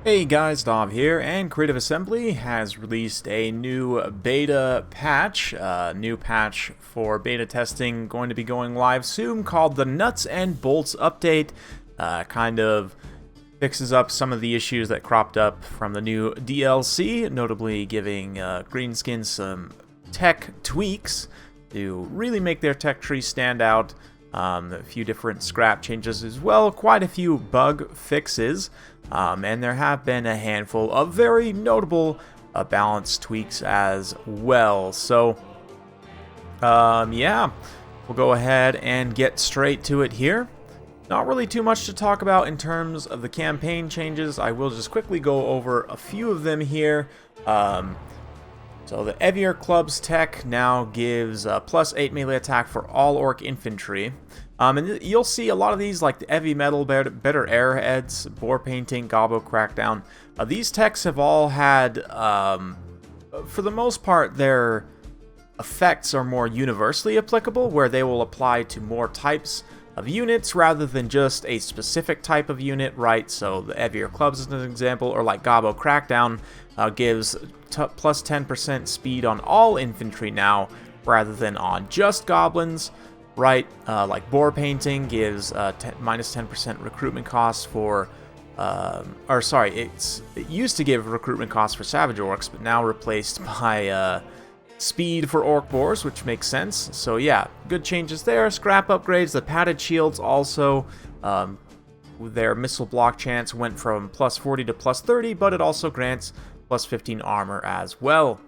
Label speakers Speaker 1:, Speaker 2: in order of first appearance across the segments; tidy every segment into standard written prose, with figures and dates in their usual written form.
Speaker 1: Hey guys, Dom here, and Creative Assembly has released a new beta patch, new patch for beta testing going to be going live soon called the Nutz and Boltz update. Kind of fixes up some of the issues that cropped up from the new DLC, notably giving Greenskin some tech tweaks to really make their tech tree stand out. A few different scrap changes as well, quite a few bug fixes, and there have been a handful of very notable balance tweaks as well. So, yeah, we'll go ahead and get straight to it here. Not really too much to talk about in terms of the campaign changes. I will just quickly go over a few of them here. So the Evier Club's tech now gives plus 8 melee attack for all orc infantry. And you'll see a lot of these, like the Heavy Metal, better Airheads, Boar Painting, Gobbo Crackdown. These techs have all had, for the most part, their effects are more universally applicable, where they will apply to more types of units rather than just a specific type of unit, right? So the Evier Clubs is an example, or like Gobbo Crackdown gives plus 10% speed on all infantry now, rather than on just goblins, right? Like Boar Painting gives minus 10% recruitment costs for, it used to give recruitment costs for Savage Orcs, but now replaced by speed for Orc Boars, which makes sense. So yeah, good changes there. Scrap upgrades, the padded shields also, their missile block chance went from plus 40 to plus 30, but it also grants plus 15 armor as well.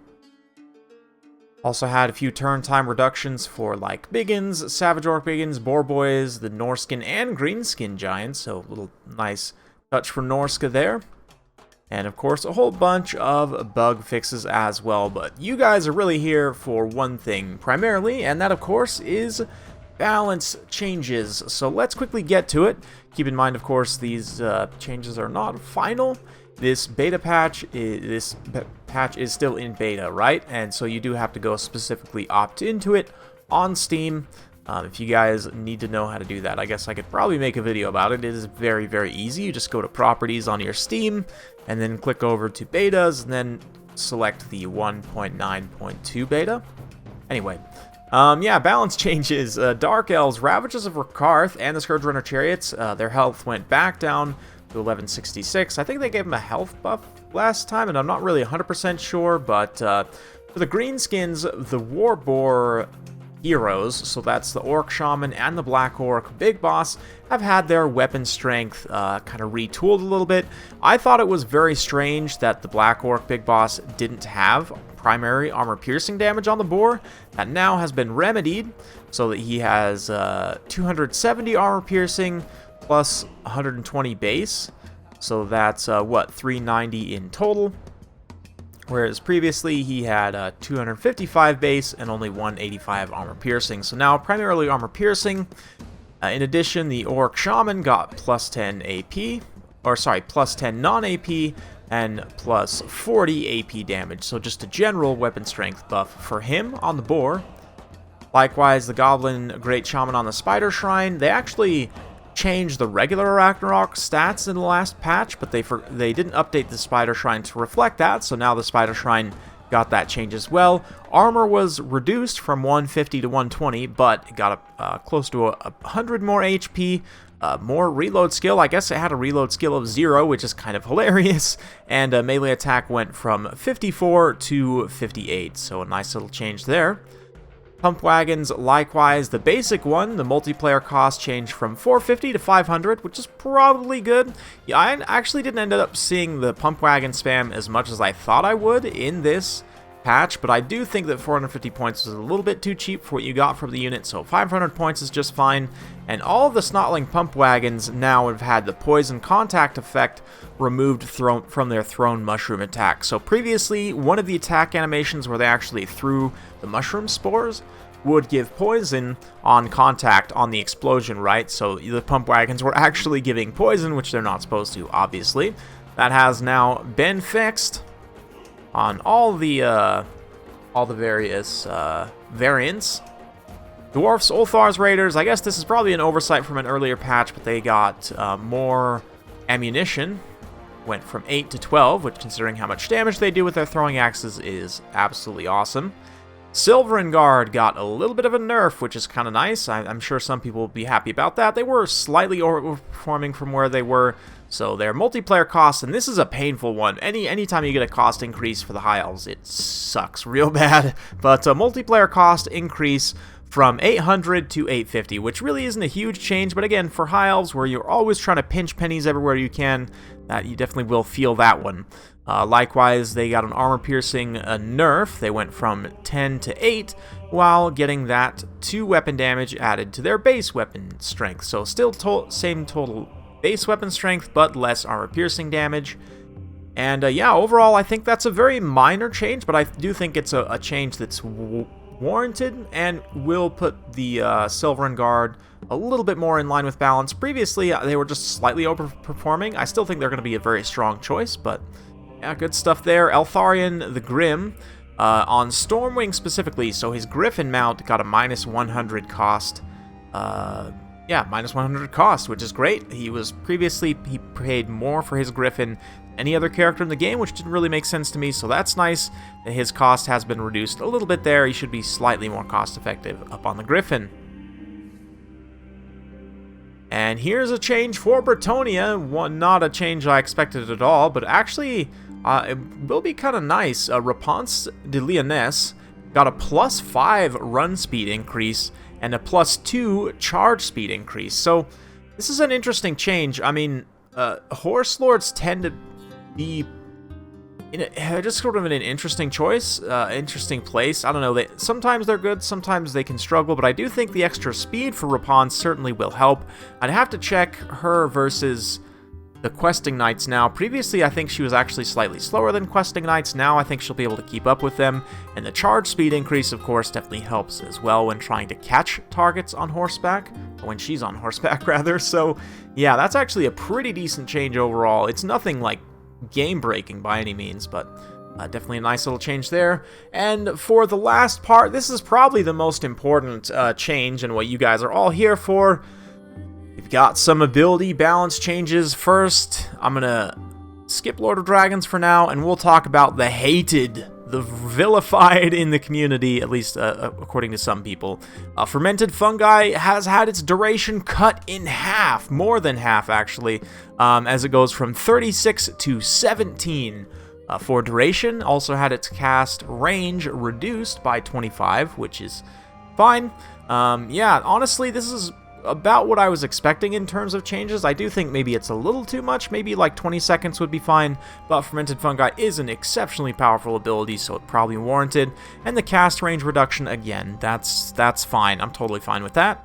Speaker 1: Also had a few turn time reductions for like Biggins, Savage Orc Biggins, Boar Boys, the Norskin, and Greenskin Giants, so a little nice touch for Norska there. And of course, a whole bunch of bug fixes as well, but you guys are really here for one thing primarily, and that of course is balance changes. So let's quickly get to it. Keep in mind, of course, these changes are not final. This patch is still in beta, right? And so you do have to go specifically opt into it on Steam. If you guys need to know how to do that, I guess I could probably make a video about it. It is very, very easy. You just go to properties on your Steam and then click over to betas and then select the 1.9.2 beta. Anyway, yeah, balance changes. Dark Elves, Ravages of Rakarth, and the Scourge Runner Chariots, their health went back down to 1166. I think they gave them a health buff last time, and I'm not really 100% sure, but for the Greenskins, the War Boar heroes, so that's the Orc Shaman and the Black Orc Big Boss, have had their weapon strength kind of retooled a little bit. I thought it was very strange that the Black Orc Big Boss didn't have primary armor piercing damage on the boar. That now has been remedied, so that he has 270 armor piercing plus 120 base, so that's 390 in total. Whereas previously he had 255 base and only 185 armor piercing. So now primarily armor piercing. In addition, the Orc Shaman got plus 10 AP, or sorry, plus 10 non-AP and plus 40 AP damage. So just a general weapon strength buff for him on the boar. Likewise, the Goblin Great Shaman on the Spider Shrine, they actually changed the regular Ragnarok stats in the last patch, but they didn't update the Spider Shrine to reflect that, so now the Spider Shrine got that change as well. Armor was reduced from 150 to 120, but it got close to 100 more HP, more reload skill. I guess it had a reload skill of 0, which is kind of hilarious, and melee attack went from 54 to 58, so a nice little change there. Pump Wagons, likewise, the basic one, the multiplayer cost changed from 450 to 500, which is probably good. Yeah, I actually didn't end up seeing the Pump Wagon spam as much as I thought I would in this patch, but I do think that 450 points was a little bit too cheap for what you got from the unit, so 500 points is just fine. And all of the Snotling Pump Wagons now have had the Poison Contact effect removed from their Thrown Mushroom attack. So previously, one of the attack animations where they actually threw the mushroom spores would give poison on contact on the explosion, right? So the Pump Wagons were actually giving poison, which they're not supposed to, obviously. That has now been fixed on all the various variants. Dwarfs, Ulthar's Raiders, I guess this is probably an oversight from an earlier patch, but they got more ammunition. went from 8 to 12, which, considering how much damage they do with their throwing axes, is absolutely awesome. Silver and Guard got a little bit of a nerf, which is kind of nice. I'm sure some people will be happy about that. They were slightly overperforming from where they were, so their multiplayer cost, and this is a painful one. Anytime you get a cost increase for the High Elves, it sucks real bad. But a multiplayer cost increase from 800 to 850, which really isn't a huge change, but again, for High Elves, where you're always trying to pinch pennies everywhere you can, you definitely will feel that one. Likewise, they got an armor-piercing nerf. They went from 10 to 8, while getting that 2 weapon damage added to their base weapon strength. So still same total base weapon strength, but less armor-piercing damage. And yeah, overall, I think that's a very minor change, but I do think it's a change that's warranted and will put the Silver and Guard a little bit more in line with balance. Previously, they were just slightly overperforming. I still think they're going to be a very strong choice, but yeah, good stuff there. Eltharion the Grim, on Stormwing specifically, so his Griffin mount got a minus 100 cost. Yeah, minus 100 cost, which is great. He paid more for his Griffin than any other character in the game, which didn't really make sense to me, so that's nice that his cost has been reduced a little bit there. He should be slightly more cost effective up on the Griffin. And here's a change for Bretonnia. Not a change I expected at all, but actually it will be kind of nice. Réponse de Lyonesse got a +5 run speed increase and a +2 charge speed increase. So this is an interesting change. I mean, Horse Lords tend to be just sort of in an interesting choice, interesting place. I don't know, sometimes they're good, sometimes they can struggle, but I do think the extra speed for Réponse certainly will help. I'd have to check her versus the Questing Knights now. Previously, I think she was actually slightly slower than Questing Knights. Now I think she'll be able to keep up with them. And the charge speed increase, of course, definitely helps as well when trying to catch targets on horseback. Or when she's on horseback, rather. So, yeah, that's actually a pretty decent change overall. It's nothing like game-breaking by any means, but definitely a nice little change there. And for the last part, this is probably the most important change and what you guys are all here for. We've got some ability balance changes. First, I'm gonna skip Lord of Dragons for now, and we'll talk about the hated, the vilified in the community, at least according to some people. Fermented Fungi has had its duration cut in half, more than half actually, as it goes from 36 to 17 for duration. Also had its cast range reduced by 25, which is fine. Yeah, honestly, this is about what I was expecting in terms of changes. I do think maybe it's a little too much. Maybe like 20 seconds would be fine, but Fermented Fungi is an exceptionally powerful ability, so it probably warranted. And the cast range reduction, again, that's fine. I'm totally fine with that.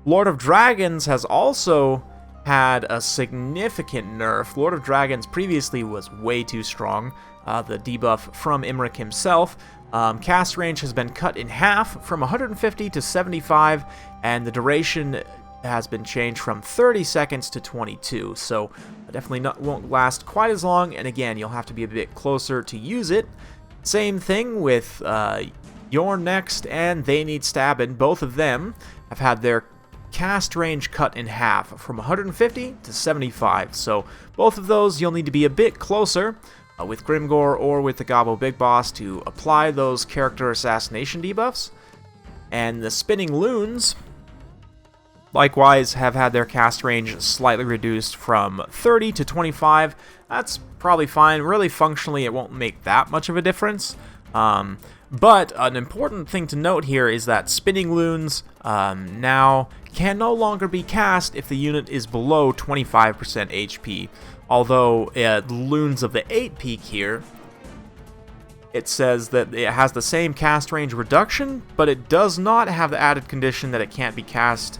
Speaker 1: Lord of Dragons has also had a significant nerf. Lord of Dragons previously was way too strong. The debuff from Imric himself. Cast range has been cut in half from 150 to 75, and the duration has been changed from 30 seconds to 22, so definitely won't last quite as long, and again, you'll have to be a bit closer to use it. Same thing with Your Next and They Need Stabbing. Both of them have had their cast range cut in half from 150 to 75, so both of those you'll need to be a bit closer with Grimgor or with the Gobbo Big Boss to apply those character assassination debuffs. And the Spinning Loons, likewise, have had their cast range slightly reduced from 30 to 25. That's probably fine. Really, functionally, it won't make that much of a difference. But an important thing to note here is that Spinning Loons now can no longer be cast if the unit is below 25% HP. Although Loons of the 8 peak here, it says that it has the same cast range reduction, but it does not have the added condition that it can't be cast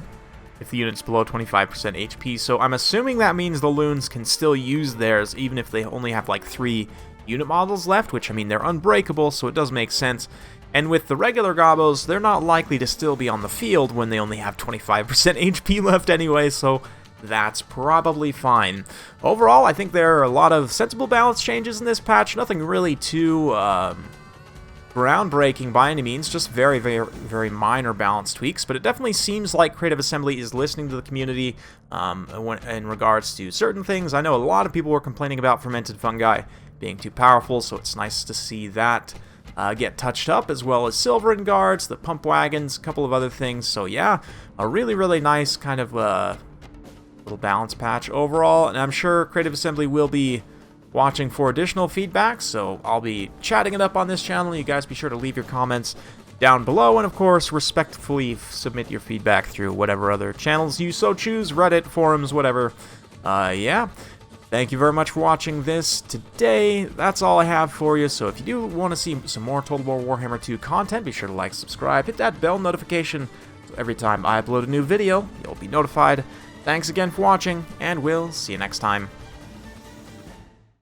Speaker 1: if the unit's below 25% HP. So I'm assuming that means the Loons can still use theirs even if they only have like 3 unit models left, which, I mean, they're unbreakable, so it does make sense. And with the regular Gobbos, they're not likely to still be on the field when they only have 25% HP left anyway, so that's probably fine. Overall, I think there are a lot of sensible balance changes in this patch. Nothing really too groundbreaking by any means, just very, very, very minor balance tweaks, but it definitely seems like Creative Assembly is listening to the community in regards to certain things. I know a lot of people were complaining about fermented fungi being too powerful, so it's nice to see that get touched up, as well as Silverin Guards, the pump wagons, a couple of other things. So yeah, a really, really nice kind of little balance patch overall, and I'm sure Creative Assembly will be watching for additional feedback, so I'll be chatting it up on this channel. You guys be sure to leave your comments down below, and of course respectfully submit your feedback through whatever other channels you so choose, Reddit, forums, whatever. Yeah, thank you very much for watching this today. That's all I have for you, so if you do want to see some more Total War Warhammer 2 content, be sure to like, subscribe, hit that bell notification, so every time I upload a new video, you'll be notified. Thanks again for watching, and we'll see you next time.